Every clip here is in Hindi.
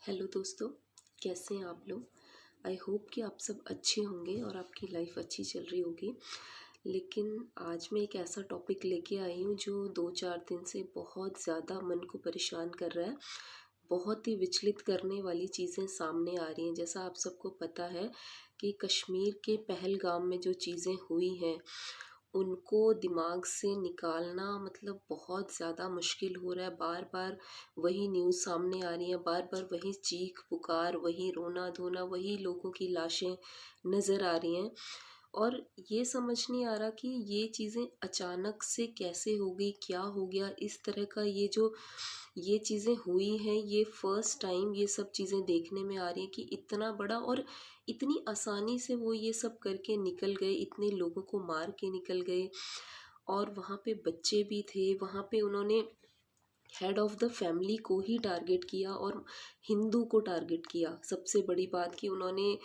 हेलो दोस्तों, कैसे हैं आप लोग। आई होप कि आप सब अच्छे होंगे और आपकी लाइफ अच्छी चल रही होगी। लेकिन आज मैं एक ऐसा टॉपिक लेके आई हूँ जो 2-4 दिन से बहुत ज़्यादा मन को परेशान कर रहा है। बहुत ही विचलित करने वाली चीज़ें सामने आ रही हैं। जैसा आप सबको पता है कि कश्मीर के पहलगाम में जो चीज़ें हुई हैं उनको दिमाग से निकालना मतलब बहुत ज़्यादा मुश्किल हो रहा है। बार बार वही न्यूज़ सामने आ रही है, बार बार वही चीख पुकार, वही रोना धोना, वही लोगों की लाशें नज़र आ रही हैं। और ये समझ नहीं आ रहा कि ये चीज़ें अचानक से कैसे हो गई, क्या हो गया। इस तरह का ये चीज़ें हुई हैं, ये फर्स्ट टाइम ये सब चीज़ें देखने में आ रही हैं कि इतना बड़ा और इतनी आसानी से वो ये सब करके निकल गए, इतने लोगों को मार के निकल गए। और वहाँ पे बच्चे भी थे, वहाँ पे उन्होंने हेड ऑफ़ द फैमिली को ही टारगेट किया और हिंदू को टारगेट किया। सबसे बड़ी बात कि उन्होंने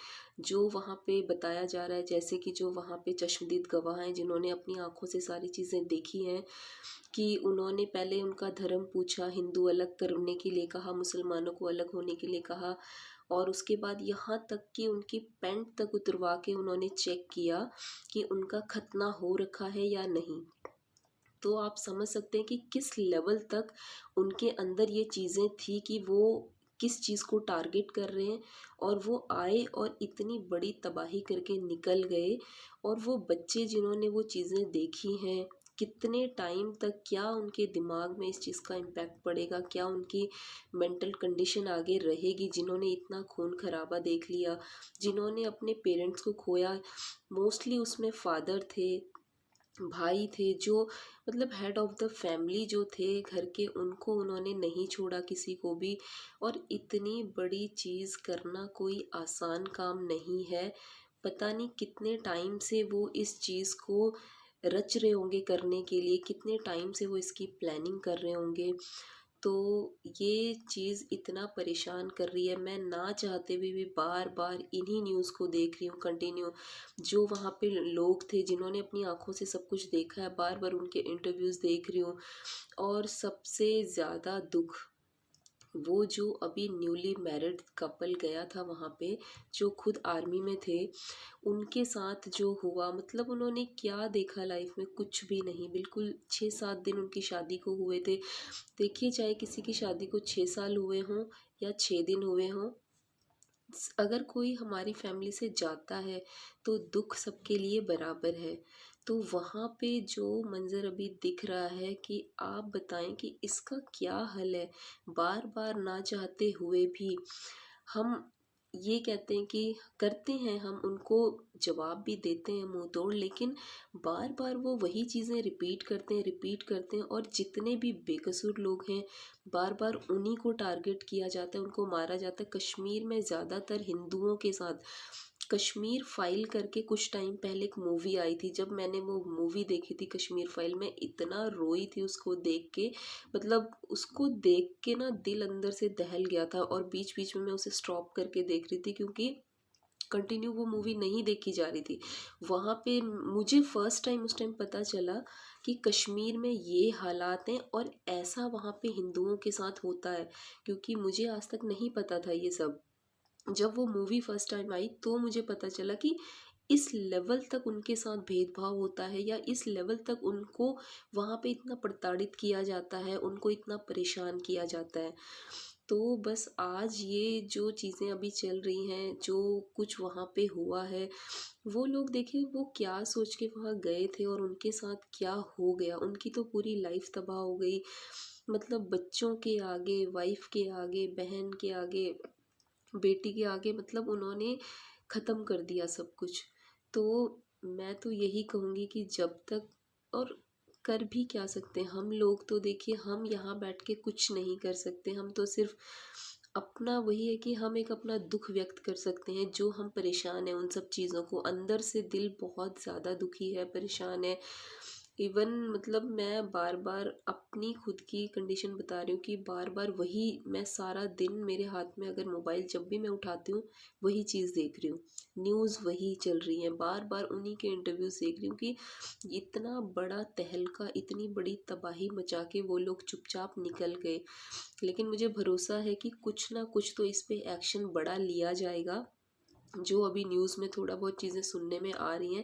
जो वहाँ पे बताया जा रहा है, जैसे कि जो वहाँ पे चश्मदीद गवाह हैं जिन्होंने अपनी आँखों से सारी चीज़ें देखी हैं, कि उन्होंने पहले उनका धर्म पूछा, हिंदू अलग करने के लिए कहा, मुसलमानों को अलग होने के लिए कहा, और उसके बाद यहाँ तक कि उनकी पैंट तक उतरवा के उन्होंने चेक किया कि उनका खतना हो रखा है या नहीं। तो आप समझ सकते हैं कि किस लेवल तक उनके अंदर ये चीज़ें थी कि वो किस चीज़ को टारगेट कर रहे हैं। और वो आए और इतनी बड़ी तबाही करके निकल गए। और वो बच्चे जिन्होंने वो चीज़ें देखी हैं, कितने टाइम तक क्या उनके दिमाग में इस चीज़ का इम्पैक्ट पड़ेगा, क्या उनकी मेंटल कंडीशन आगे रहेगी, जिन्होंने इतना खून खराबा देख लिया, जिन्होंने अपने पेरेंट्स को खोया। मोस्टली उसमें फादर थे, भाई थे, जो मतलब हेड ऑफ़ द फैमिली जो थे घर के, उनको उन्होंने नहीं छोड़ा किसी को भी। और इतनी बड़ी चीज़ करना कोई आसान काम नहीं है। पता नहीं कितने टाइम से वो इस चीज़ को रच रहे होंगे करने के लिए, कितने टाइम से वो इसकी प्लानिंग कर रहे होंगे। तो ये चीज़ इतना परेशान कर रही है, मैं ना चाहते हुए भी बार बार इन्हीं न्यूज़ को देख रही हूँ कंटिन्यू। जो वहाँ पे लोग थे जिन्होंने अपनी आंखों से सब कुछ देखा है, बार बार उनके इंटरव्यूज़ देख रही हूँ। और सबसे ज़्यादा दुख वो जो अभी न्यूली मैरिड कपल गया था वहाँ पे, जो खुद आर्मी में थे, उनके साथ जो हुआ, मतलब उन्होंने क्या देखा लाइफ में, कुछ भी नहीं। बिल्कुल 6-7 दिन उनकी शादी को हुए थे। देखिए, चाहे किसी की शादी को 6 साल हुए हों या 6 दिन हुए हों, अगर कोई हमारी फैमिली से जाता है तो दुख सबके लिए बराबर है। तो वहाँ पे जो मंज़र अभी दिख रहा है, कि आप बताएं कि इसका क्या हल है। बार बार ना चाहते हुए भी हम ये कहते हैं कि करते हैं, हम उनको जवाब भी देते हैं मुंह तोड़, लेकिन बार बार वो वही चीज़ें रिपीट करते हैं। और जितने भी बेकसूर लोग हैं, बार बार उन्हीं को टारगेट किया जाता है, उनको मारा जाता है। कश्मीर में ज़्यादातर हिंदुओं के साथ, कश्मीर फाइल करके कुछ टाइम पहले एक मूवी आई थी, जब मैंने वो मूवी देखी थी कश्मीर फाइल, में इतना रोई थी उसको देख के। मतलब उसको देख के ना दिल अंदर से दहल गया था। और बीच बीच में मैं उसे स्टॉप करके देख रही थी, क्योंकि कंटिन्यू वो मूवी नहीं देखी जा रही थी। वहाँ पे मुझे फर्स्ट टाइम उस टाइम पता चला कि कश्मीर में ये हालात हैं और ऐसा वहाँ पे हिंदुओं के साथ होता है, क्योंकि मुझे आज तक नहीं पता था ये सब। जब वो मूवी फर्स्ट टाइम आई तो मुझे पता चला कि इस लेवल तक उनके साथ भेदभाव होता है, या इस लेवल तक उनको वहाँ पे इतना प्रताड़ित किया जाता है, उनको इतना परेशान किया जाता है। तो बस आज ये जो चीज़ें अभी चल रही हैं, जो कुछ वहाँ पे हुआ है, वो लोग देखिए वो क्या सोच के वहाँ गए थे और उनके साथ क्या हो गया। उनकी तो पूरी लाइफ तबाह हो गई। मतलब बच्चों के आगे, वाइफ के आगे, बहन के आगे, बेटी के आगे, मतलब उन्होंने ख़त्म कर दिया सब कुछ। तो मैं तो यही कहूँगी कि जब तक, और कर भी क्या सकते हैं हम लोग, तो देखिए हम यहाँ बैठ के कुछ नहीं कर सकते। हम तो सिर्फ अपना वही है कि हम एक अपना दुख व्यक्त कर सकते हैं, जो हम परेशान हैं उन सब चीज़ों को, अंदर से दिल बहुत ज़्यादा दुखी है, परेशान है। इवन मतलब मैं बार बार अपनी खुद की कंडीशन बता रही हूँ कि बार बार वही मैं सारा दिन मेरे हाथ में अगर मोबाइल जब भी मैं उठाती हूँ वही चीज़ देख रही हूँ, न्यूज़ वही चल रही है, बार बार उन्हीं के इंटरव्यूज देख रही हूँ कि इतना बड़ा तहलका, इतनी बड़ी तबाही मचा के वो लोग चुपचाप निकल गए। लेकिन मुझे भरोसा है कि कुछ ना कुछ तो इस पे एक्शन बड़ा लिया जाएगा। जो अभी न्यूज़ में थोड़ा बहुत चीज़ें सुनने में आ रही हैं,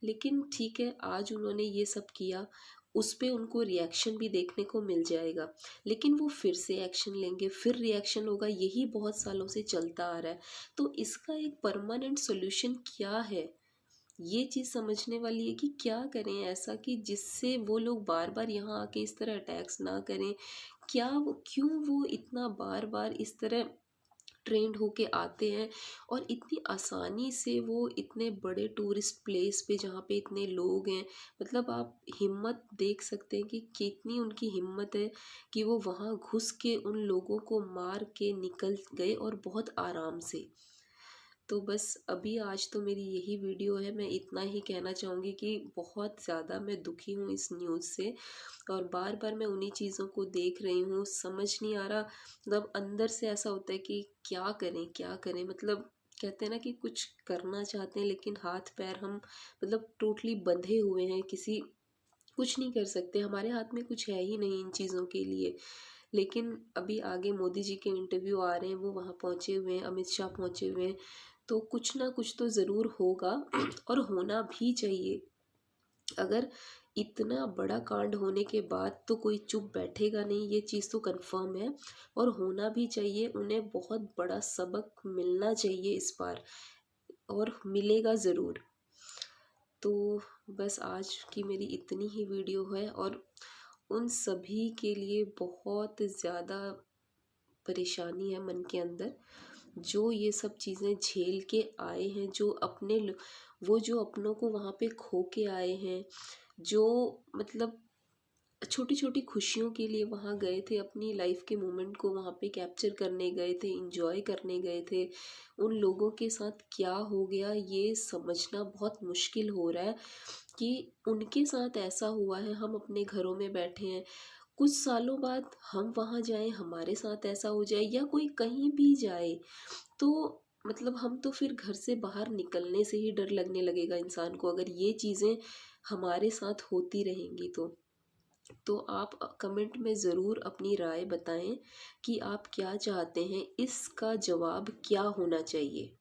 लेकिन ठीक है, आज उन्होंने ये सब किया, उस पे उनको रिएक्शन भी देखने को मिल जाएगा। लेकिन वो फिर से एक्शन लेंगे, फिर रिएक्शन होगा, यही बहुत सालों से चलता आ रहा है। तो इसका एक परमानेंट सोल्यूशन क्या है? ये चीज़ समझने वाली है कि क्या करें ऐसा कि जिससे वो लोग बार बार यहाँ आके इस तरह अटैक्स ना करें। क्या वो, क्यों वो इतना बार बार इस तरह ट्रेंड होके आते हैं और इतनी आसानी से वो इतने बड़े टूरिस्ट प्लेस पे जहाँ पे इतने लोग हैं, मतलब आप हिम्मत देख सकते हैं कि कितनी उनकी हिम्मत है कि वो वहाँ घुस के उन लोगों को मार के निकल गए और बहुत आराम से। तो बस अभी आज तो मेरी यही वीडियो है, मैं इतना ही कहना चाहूँगी कि बहुत ज़्यादा मैं दुखी हूँ इस न्यूज़ से और बार बार मैं उन्हीं चीज़ों को देख रही हूँ, समझ नहीं आ रहा। मतलब अंदर से ऐसा होता है कि क्या करें क्या करें, मतलब कहते हैं ना कि कुछ करना चाहते हैं लेकिन हाथ पैर हम मतलब टोटली बंधे हुए हैं, किसी कुछ नहीं कर सकते, हमारे हाथ में कुछ है ही नहीं इन चीज़ों के लिए। लेकिन अभी आगे मोदी जी के इंटरव्यू आ रहे हैं, वो वहाँ पहुँचे हुए हैं, अमित शाह पहुँचे हुए हैं, तो कुछ ना कुछ तो ज़रूर होगा और होना भी चाहिए। अगर इतना बड़ा कांड होने के बाद तो कोई चुप बैठेगा नहीं, ये चीज़ तो कंफर्म है और होना भी चाहिए। उन्हें बहुत बड़ा सबक मिलना चाहिए इस बार और मिलेगा ज़रूर। तो बस आज की मेरी इतनी ही वीडियो है और उन सभी के लिए बहुत ज़्यादा परेशानी है मन के अंदर, जो ये सब चीज़ें झेल के आए हैं, जो वो जो अपनों को वहाँ पे खो के आए हैं, जो मतलब छोटी छोटी खुशियों के लिए वहाँ गए थे, अपनी लाइफ के मोमेंट को वहाँ पे कैप्चर करने गए थे, इंजॉय करने गए थे, उन लोगों के साथ क्या हो गया ये समझना बहुत मुश्किल हो रहा है कि उनके साथ ऐसा हुआ है, हम अपने घरों में बैठे हैं, कुछ सालों बाद हम वहाँ जाएं, हमारे साथ ऐसा हो जाए या कोई कहीं भी जाए, तो मतलब हम तो फिर घर से बाहर निकलने से ही डर लगने लगेगा इंसान को, अगर ये चीज़ें हमारे साथ होती रहेंगी तो आप कमेंट में ज़रूर अपनी राय बताएं कि आप क्या चाहते हैं, इसका जवाब क्या होना चाहिए।